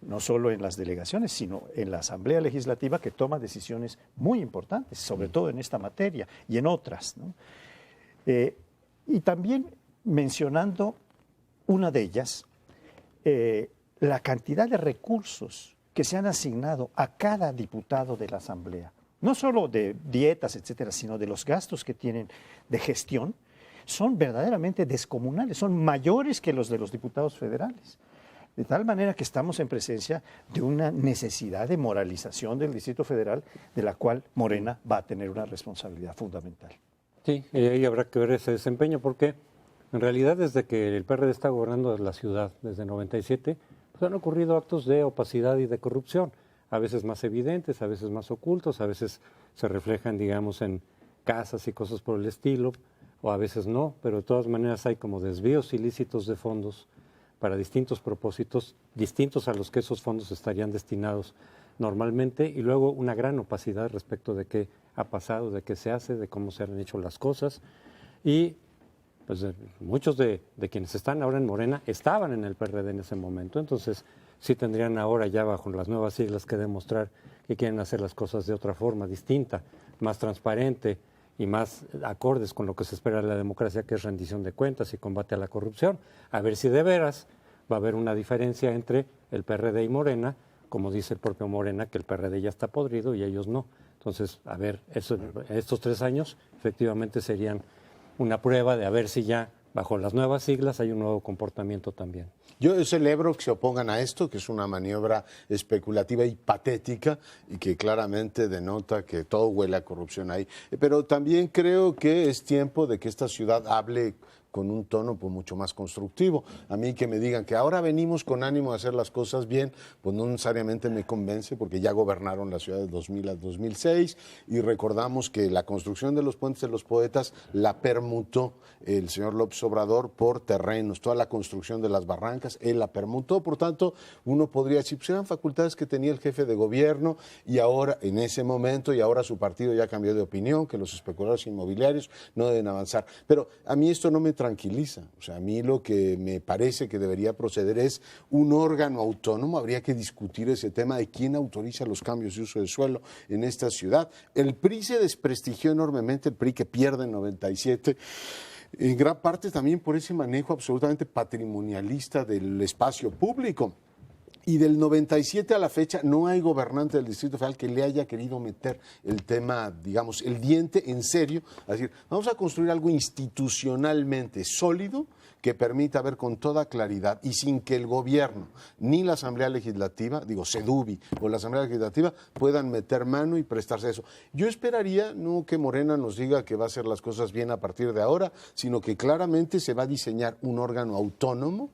no solo en las delegaciones, sino en la Asamblea Legislativa, que toma decisiones muy importantes, sobre todo en esta materia y en otras, ¿no? Y también mencionando una de ellas, la cantidad de recursos que se han asignado a cada diputado de la Asamblea, no solo de dietas, etcétera, sino de los gastos que tienen de gestión, son verdaderamente descomunales, son mayores que los de los diputados federales. De tal manera que estamos en presencia de una necesidad de moralización del Distrito Federal, de la cual Morena va a tener una responsabilidad fundamental. Sí, y ahí habrá que ver ese desempeño, porque en realidad desde que el PRD está gobernando la ciudad, desde 97, pues han ocurrido actos de opacidad y de corrupción, a veces más evidentes, a veces más ocultos, a veces se reflejan, digamos, en casas y cosas por el estilo, o a veces no, pero de todas maneras hay como desvíos ilícitos de fondos para distintos propósitos, distintos a los que esos fondos estarían destinados normalmente, y luego una gran opacidad respecto de qué ha pasado, de qué se hace, de cómo se han hecho las cosas, y pues muchos de quienes están ahora en Morena estaban en el PRD en ese momento, entonces sí tendrían ahora ya bajo las nuevas siglas que demostrar que quieren hacer las cosas de otra forma, distinta, más transparente y más acordes con lo que se espera de la democracia, que es rendición de cuentas y combate a la corrupción. A ver si de veras va a haber una diferencia entre el PRD y Morena, como dice el propio Morena, que el PRD ya está podrido y ellos no. Entonces, a ver, estos 3 años efectivamente serían una prueba de a ver si ya bajo las nuevas siglas hay un nuevo comportamiento también. Yo celebro que se opongan a esto, que es una maniobra especulativa y patética y que claramente denota que todo huele a corrupción ahí. Pero también creo que es tiempo de que esta ciudad hable con un tono pues, mucho más constructivo. A mí que me digan que ahora venimos con ánimo de hacer las cosas bien, pues no necesariamente me convence porque ya gobernaron la ciudad de 2000 a 2006 y recordamos que la construcción de los puentes de los poetas la permutó el señor López Obrador por terrenos, toda la construcción de las barrancas, él la permutó, por tanto uno podría decir, pues eran facultades que tenía el jefe de gobierno y ahora, en ese momento, y ahora su partido ya cambió de opinión, que los especuladores inmobiliarios no deben avanzar. Pero a mí esto no me tranquiliza. O sea, a mí lo que me parece que debería proceder es un órgano autónomo. Habría que discutir ese tema de quién autoriza los cambios de uso de suelo en esta ciudad. El PRI se desprestigió enormemente, el PRI que pierde en 97, en gran parte también por ese manejo absolutamente patrimonialista del espacio público. Y del 97 a la fecha no hay gobernante del Distrito Federal que le haya querido meter el tema, digamos, el diente en serio. Es decir, vamos a construir algo institucionalmente sólido que permita ver con toda claridad y sin que el gobierno ni la Asamblea Legislativa, digo, SEDUBI o la Asamblea Legislativa puedan meter mano y prestarse a eso. Yo esperaría no que Morena nos diga que va a hacer las cosas bien a partir de ahora, sino que claramente se va a diseñar un órgano autónomo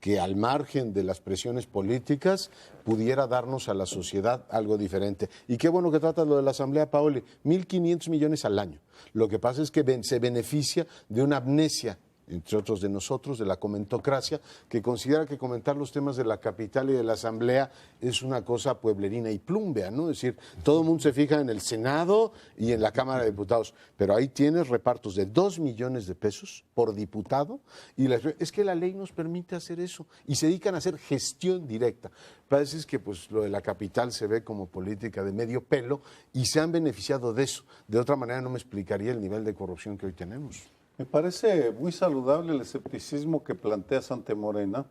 que al margen de las presiones políticas pudiera darnos a la sociedad algo diferente. Y qué bueno que trata lo de la Asamblea, Paoli, 1.500 millones al año. Lo que pasa es que se beneficia de una amnesia, entre otros de nosotros, de la comentocracia, que considera que comentar los temas de la capital y de la Asamblea es una cosa pueblerina y plumbea, ¿no? Es decir, todo el mundo se fija en el Senado y en la Cámara de Diputados, pero ahí tienes repartos de 2 millones de pesos por diputado, y es que la ley nos permite hacer eso, y se dedican a hacer gestión directa. Parece que pues, lo de la capital se ve como política de medio pelo, y se han beneficiado de eso. De otra manera no me explicaría el nivel de corrupción que hoy tenemos. Me parece muy saludable el escepticismo que planteas ante Morena,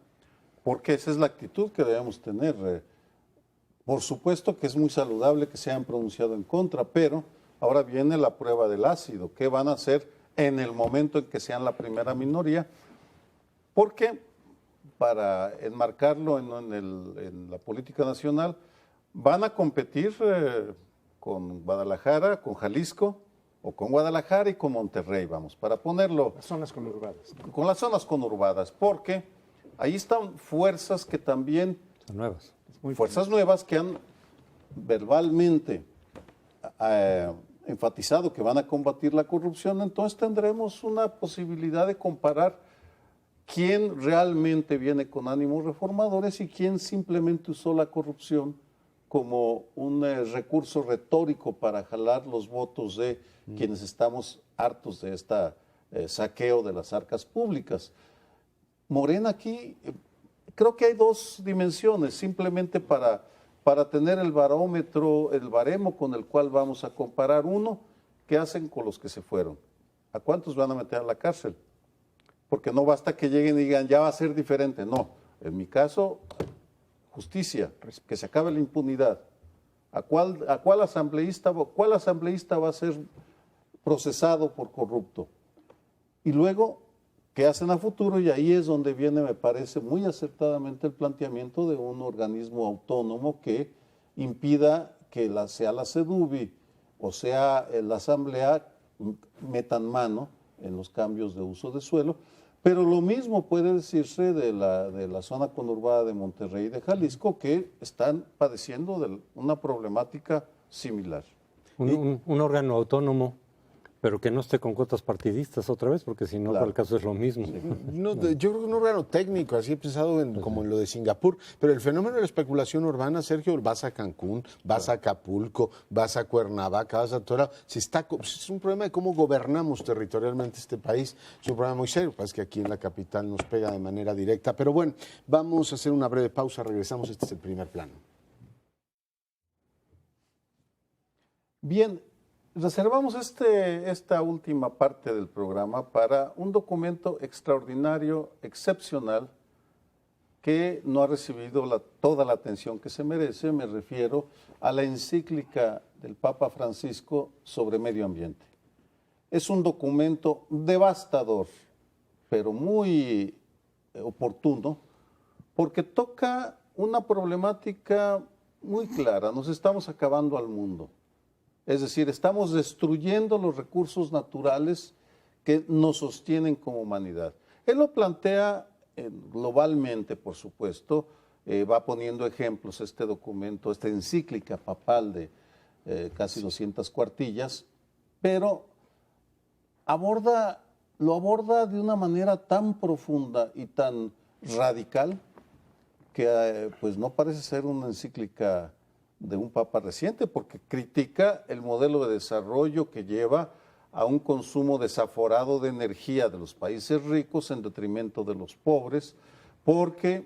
porque esa es la actitud que debemos tener. Por supuesto que es muy saludable que se hayan pronunciado en contra, pero ahora viene la prueba del ácido. ¿Qué van a hacer en el momento en que sean la primera minoría? Porque, para enmarcarlo en la política nacional, van a competir con Guadalajara, con Jalisco, o con Guadalajara y con Monterrey, vamos, para ponerlo... Las zonas conurbadas. Con las zonas conurbadas, porque ahí están fuerzas que también... Son nuevas. Fuerzas nuevas que han verbalmente enfatizado que van a combatir la corrupción, entonces tendremos una posibilidad de comparar quién realmente viene con ánimos reformadores y quién simplemente usó la corrupción como un recurso retórico para jalar los votos de quienes estamos hartos de este saqueo de las arcas públicas. Morena aquí, creo que hay 2 dimensiones, simplemente para tener el barómetro, el baremo con el cual vamos a comparar. Uno, ¿qué hacen con los que se fueron? ¿A cuántos van a meter a la cárcel? Porque no basta que lleguen y digan, ya va a ser diferente. No, en mi caso, justicia, que se acabe la impunidad. ¿Cuál asambleísta va a ser procesado por corrupto? Y luego, ¿qué hacen a futuro? Y ahí es donde viene, me parece, muy acertadamente el planteamiento de un organismo autónomo que impida que sea la SEDUBI o sea la Asamblea metan mano en los cambios de uso de suelo. Pero lo mismo puede decirse de la zona conurbada de Monterrey y de Jalisco, que están padeciendo de una problemática similar. Un órgano autónomo Pero que no esté con cuotas partidistas otra vez, porque si no, Claro. por el caso es lo mismo. No, yo creo que un órgano técnico, así he pensado como en lo de Singapur, pero el fenómeno de la especulación urbana, Sergio, vas a Cancún, vas a Acapulco, vas a Cuernavaca, vas a todo lado. Es un problema de cómo gobernamos territorialmente este país, es un problema muy serio, es que aquí en la capital nos pega de manera directa. Pero bueno, vamos a hacer una breve pausa, regresamos, este es el primer plano. Bien, reservamos esta última parte del programa para un documento extraordinario, excepcional, que no ha recibido toda la atención que se merece. Me refiero a la encíclica del Papa Francisco sobre medio ambiente. Es un documento devastador, pero muy oportuno, porque toca una problemática muy clara. Nos estamos acabando al mundo. Es decir, estamos destruyendo los recursos naturales que nos sostienen como humanidad. Él lo plantea globalmente, por supuesto, va poniendo ejemplos este documento, esta encíclica papal de casi 200 cuartillas, pero lo aborda de una manera tan profunda y tan radical que pues no parece ser una encíclica de un papa reciente, porque critica el modelo de desarrollo que lleva a un consumo desaforado de energía de los países ricos en detrimento de los pobres, porque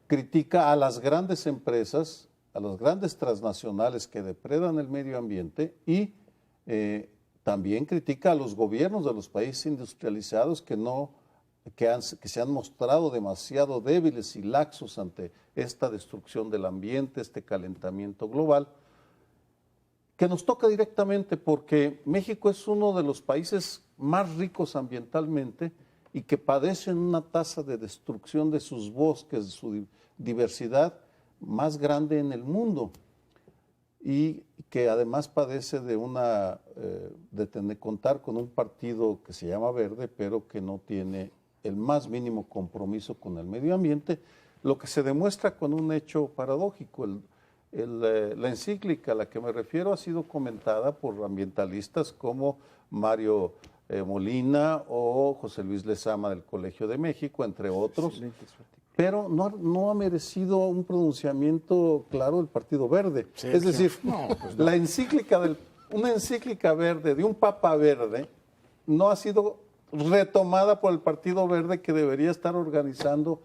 critica a las grandes empresas, a las grandes transnacionales que depredan el medio ambiente y también critica a los gobiernos de los países industrializados que se han mostrado demasiado débiles y laxos ante esta destrucción del ambiente, este calentamiento global, que nos toca directamente porque México es uno de los países más ricos ambientalmente y que padecen una tasa de destrucción de sus bosques, de su diversidad más grande en el mundo, y que además padece de contar con un partido que se llama Verde, pero que no tiene el más mínimo compromiso con el medio ambiente, lo que se demuestra con un hecho paradójico. La encíclica a la que me refiero ha sido comentada por ambientalistas como Mario Molina o José Luis Lezama del Colegio de México, entre otros, pero no ha merecido un pronunciamiento claro del Partido Verde. Es decir, la encíclica una encíclica verde de un Papa verde no ha sido retomada por el Partido Verde, que debería estar organizando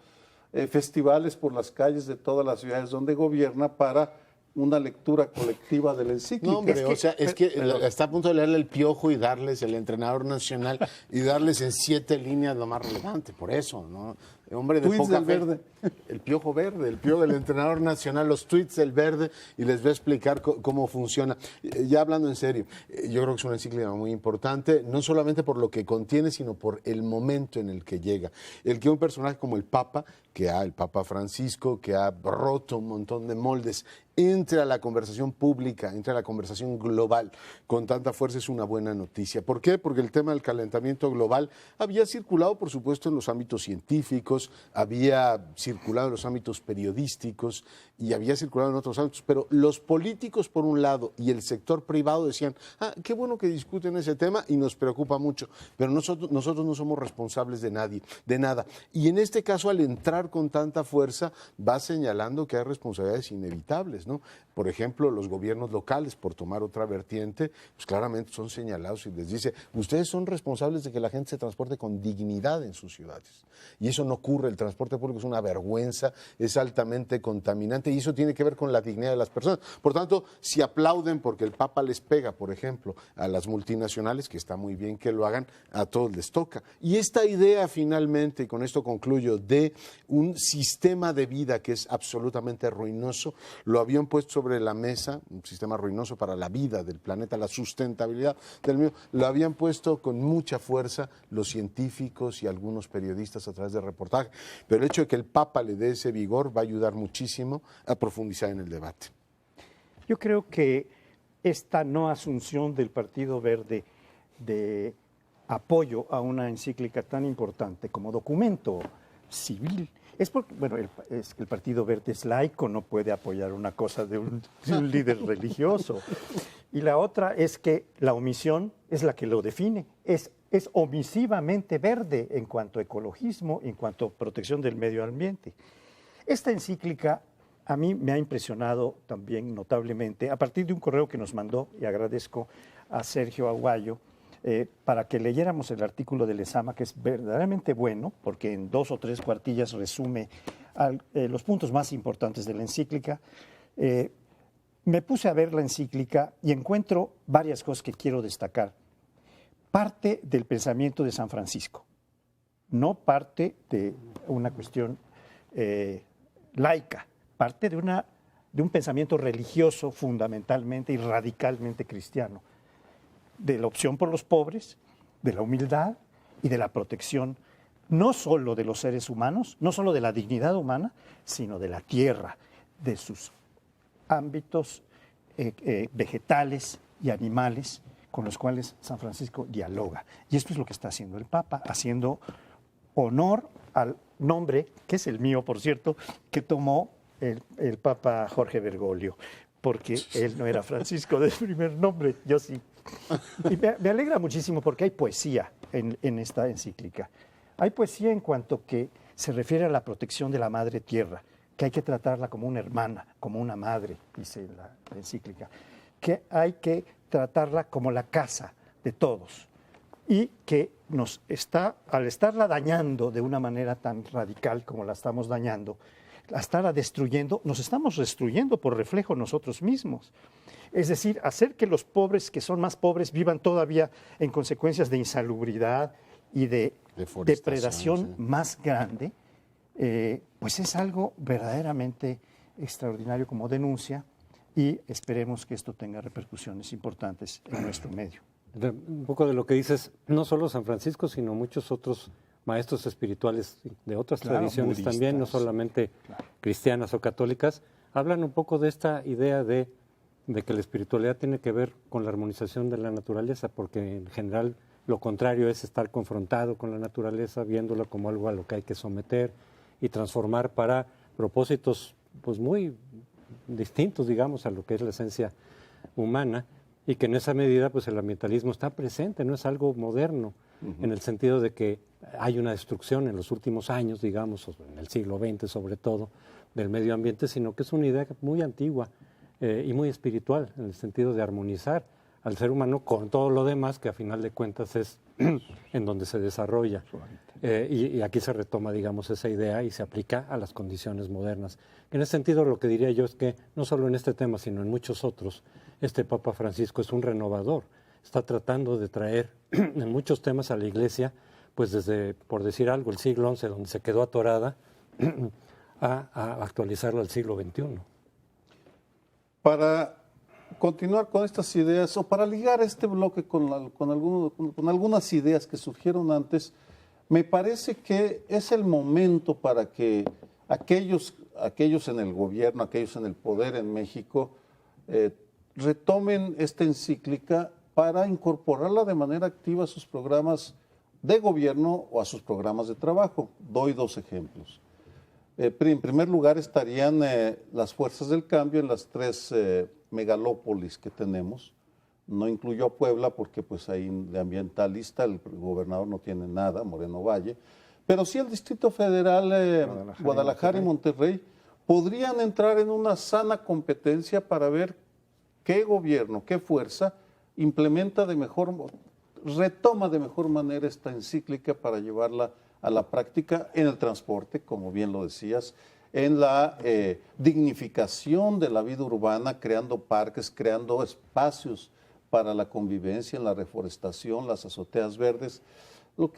festivales por las calles de todas las ciudades donde gobierna para una lectura colectiva de la encíclica. No, hombre, es que está a punto de leerle el Piojo y darles el entrenador nacional y darles en 7 líneas lo más relevante, por eso, ¿no? Hombre de Tweets poca del fe. Verde. El Piojo Verde, el Piojo del entrenador nacional, los tweets del Verde, y les voy a explicar cómo funciona. Ya hablando en serio, yo creo que es una encíclica muy importante, no solamente por lo que contiene, sino por el momento en el que llega. El que un personaje como el Papa, el Papa Francisco, que ha roto un montón de moldes, entre a la conversación pública, entre a la conversación global con tanta fuerza, es una buena noticia. ¿Por qué? Porque el tema del calentamiento global había circulado, por supuesto, en los ámbitos científicos, había circulado en los ámbitos periodísticos y había circulado en otros ámbitos, pero los políticos por un lado y el sector privado decían, qué bueno que discuten ese tema y nos preocupa mucho, pero nosotros no somos responsables de nada. Y en este caso, al entrar con tanta fuerza, va señalando que hay responsabilidades inevitables, ¿no? Por ejemplo, los gobiernos locales, por tomar otra vertiente, pues claramente son señalados y les dice, ustedes son responsables de que la gente se transporte con dignidad en sus ciudades. Y eso no ocurre, el transporte público es una vergüenza, es altamente contaminante y eso tiene que ver con la dignidad de las personas. Por tanto, si aplauden porque el Papa les pega, por ejemplo, a las multinacionales, que está muy bien que lo hagan, a todos les toca. Y esta idea finalmente, y con esto concluyo, de un sistema de vida que es absolutamente ruinoso, lo habían puesto sobre la mesa, un sistema ruinoso para la vida del planeta, la sustentabilidad del mismo, lo habían puesto con mucha fuerza los científicos y algunos periodistas a través de reportaje. Pero el hecho de que el Papa le dé ese vigor va a ayudar muchísimo a profundizar en el debate. Yo creo que esta no asunción del Partido Verde de apoyo a una encíclica tan importante como documento civil. Es porque, bueno, es que el Partido Verde es laico, no puede apoyar una cosa de un líder religioso. Y la otra es que la omisión es la que lo define, es omisivamente verde en cuanto a ecologismo, en cuanto a protección del medio ambiente. Esta encíclica a mí me ha impresionado también notablemente, a partir de un correo que nos mandó, y agradezco a Sergio Aguayo, para que leyéramos el artículo de Lezama, que es verdaderamente bueno, porque en 2 o 3 cuartillas resume los puntos más importantes de la encíclica. Me puse a ver la encíclica y encuentro varias cosas que quiero destacar. Parte del pensamiento de San Francisco, no parte de una cuestión laica, parte de un pensamiento religioso fundamentalmente y radicalmente cristiano, de la opción por los pobres, de la humildad y de la protección, no solo de los seres humanos, no solo de la dignidad humana, sino de la tierra, de sus ámbitos vegetales y animales con los cuales San Francisco dialoga. Y esto es lo que está haciendo el Papa, haciendo honor al nombre, que es el mío, por cierto, que tomó el Papa Jorge Bergoglio, porque él no era Francisco de primer nombre, yo sí. Y me alegra muchísimo porque hay poesía en esta encíclica. Hay poesía en cuanto que se refiere a la protección de la madre tierra, que hay que tratarla como una hermana, como una madre, dice la encíclica, que hay que tratarla como la casa de todos y que al estarla dañando de una manera tan radical como la estamos dañando, a estarla destruyendo, nos estamos destruyendo por reflejo nosotros mismos. Es decir, hacer que los pobres, que son más pobres, vivan todavía en consecuencias de insalubridad y de depredación más grande, pues es algo verdaderamente extraordinario como denuncia y esperemos que esto tenga repercusiones importantes en nuestro medio. Un poco de lo que dices, no solo San Francisco, sino muchos otros maestros espirituales de otras tradiciones budistas, también, no solamente cristianas o católicas, hablan un poco de esta idea de que la espiritualidad tiene que ver con la armonización de la naturaleza, porque en general lo contrario es estar confrontado con la naturaleza, viéndola como algo a lo que hay que someter y transformar para propósitos pues muy distintos, digamos, a lo que es la esencia humana, y que en esa medida pues el ambientalismo está presente, no es algo moderno, en el sentido de que hay una destrucción en los últimos años, digamos, en el siglo XX sobre todo, del medio ambiente, sino que es una idea muy antigua y muy espiritual, en el sentido de armonizar al ser humano con todo lo demás, que a final de cuentas es en donde se desarrolla. Y aquí se retoma, digamos, esa idea y se aplica a las condiciones modernas. En ese sentido, lo que diría yo es que no solo en este tema, sino en muchos otros, este Papa Francisco es un renovador. Está tratando de traer en muchos temas a la Iglesia, pues desde, por decir algo, el siglo XI, donde se quedó atorada, a actualizarlo al siglo XXI. Para continuar con estas ideas, o para ligar este bloque con algunas ideas que surgieron antes, me parece que es el momento para que aquellos en el gobierno, aquellos en el poder en México, retomen esta encíclica para incorporarla de manera activa a sus programas de gobierno o a sus programas de trabajo. Doy 2 ejemplos. En primer lugar estarían las fuerzas del cambio en las 3 megalópolis que tenemos. No incluyó a Puebla porque pues ahí de ambientalista el gobernador no tiene nada, Moreno Valle, pero sí el Distrito Federal, Guadalajara y Monterrey podrían entrar en una sana competencia para ver qué gobierno, qué fuerza retoma de mejor manera esta encíclica para llevarla a la práctica en el transporte, como bien lo decías, en la dignificación de la vida urbana, creando parques, creando espacios para la convivencia, en la reforestación, las azoteas verdes. Lo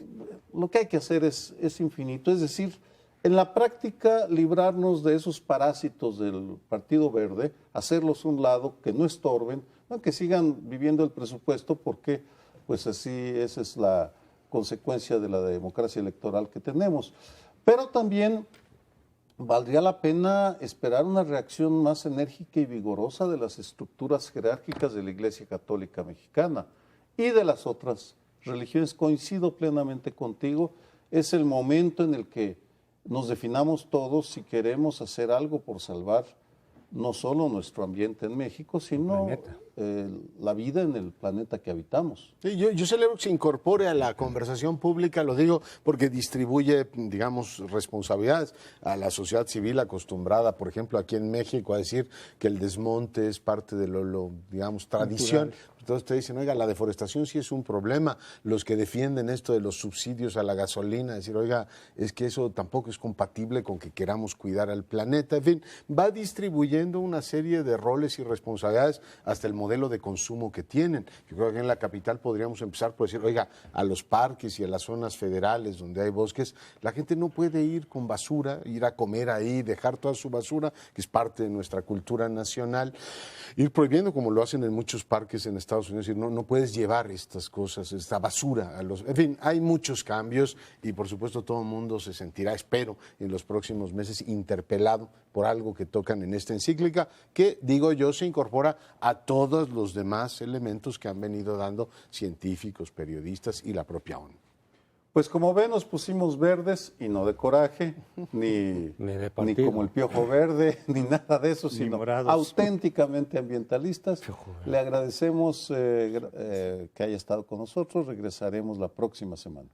que hay que hacer es infinito, es decir, en la práctica librarnos de esos parásitos del Partido Verde, hacerlos a un lado, que no estorben, que sigan viviendo el presupuesto, porque pues así esa es la consecuencia de la democracia electoral que tenemos. Pero también valdría la pena esperar una reacción más enérgica y vigorosa de las estructuras jerárquicas de la Iglesia Católica Mexicana y de las otras religiones. Coincido plenamente contigo, es el momento en el que nos definamos todos si queremos hacer algo por salvar no solo nuestro ambiente en México, sino la vida en el planeta que habitamos. Sí, yo celebro que se incorpore a la conversación pública, lo digo porque distribuye, digamos, responsabilidades a la sociedad civil acostumbrada, por ejemplo, aquí en México, a decir que el desmonte es parte de digamos, tradición. Entonces te dicen, oiga, la deforestación sí es un problema. Los que defienden esto de los subsidios a la gasolina, decir, oiga, es que eso tampoco es compatible con que queramos cuidar al planeta. En fin, va distribuyendo una serie de roles y responsabilidades hasta el modelo de consumo que tienen. Yo creo que en la capital podríamos empezar por decir, oiga, a los parques y a las zonas federales donde hay bosques, la gente no puede ir con basura, ir a comer ahí, dejar toda su basura, que es parte de nuestra cultura nacional, ir prohibiendo, como lo hacen en muchos parques en Estados Unidos, decir, no puedes llevar estas cosas, esta basura a los... En fin, hay muchos cambios y por supuesto todo el mundo se sentirá, espero, en los próximos meses interpelado por algo que tocan en esta encíclica, que, digo yo, se incorpora a todos los demás elementos que han venido dando científicos, periodistas y la propia ONU. Pues como ven, nos pusimos verdes y no de coraje, ni como el Piojo Verde, ni nada de eso, sino auténticamente ambientalistas. Le agradecemos que haya estado con nosotros. Regresaremos la próxima semana.